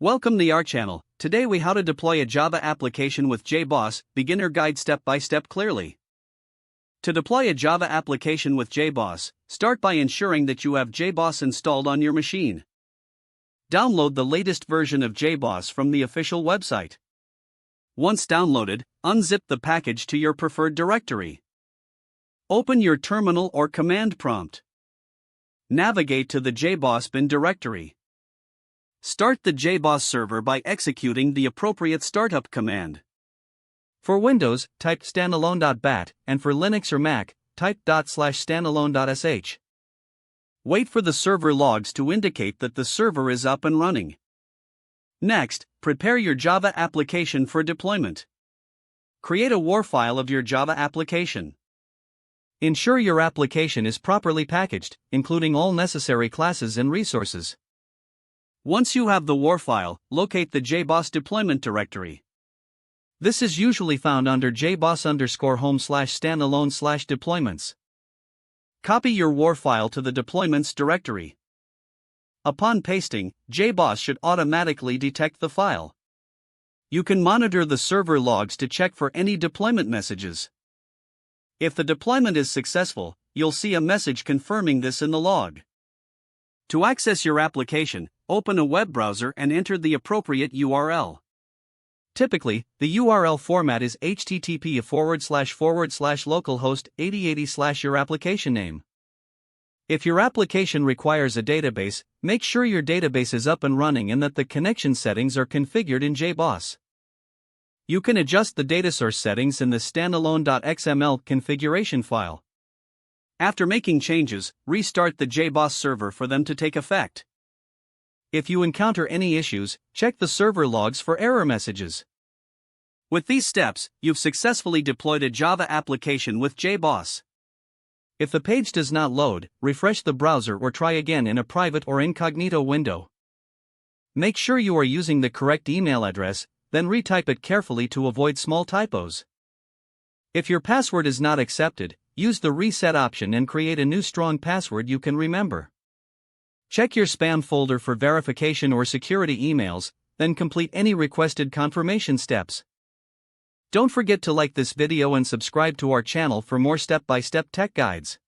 Welcome to our channel. Today we how to deploy a Java application with JBoss, beginner guide step by step clearly. To deploy a Java application with JBoss, start by ensuring that you have JBoss installed on your machine. Download the latest version of JBoss from the official website. Once downloaded, unzip the package to your preferred directory. Open your terminal or command prompt. Navigate to the JBoss bin directory. Start the JBoss server by executing the appropriate startup command. For Windows, type standalone.bat, and for Linux or Mac, type /standalone.sh. Wait for the server logs to indicate that the server is up and running. Next, prepare your Java application for deployment. Create a WAR file of your Java application. Ensure your application is properly packaged, including all necessary classes and resources. Once you have the WAR file, locate the JBoss deployment directory. This is usually found under jboss_home/standalone/deployments. Copy your WAR file to the deployments directory. Upon pasting, JBoss should automatically detect the file. You can monitor the server logs to check for any deployment messages. If the deployment is successful, you'll see a message confirming this in the log. To access your application, open a web browser and enter the appropriate URL. Typically, the URL format is http://localhost 8080/ your application name. If your application requires a database, make sure your database is up and running and that the connection settings are configured in JBoss. You can adjust the data source settings in the standalone.xml configuration file. After making changes, restart the JBoss server for them to take effect. If you encounter any issues, check the server logs for error messages. With these steps, you've successfully deployed a Java application with JBoss. If the page does not load, refresh the browser or try again in a private or incognito window. Make sure you are using the correct email address, then retype it carefully to avoid small typos. If your password is not accepted, use the reset option and create a new strong password you can remember. Check your spam folder for verification or security emails, then complete any requested confirmation steps. Don't forget to like this video and subscribe to our channel for more step-by-step tech guides.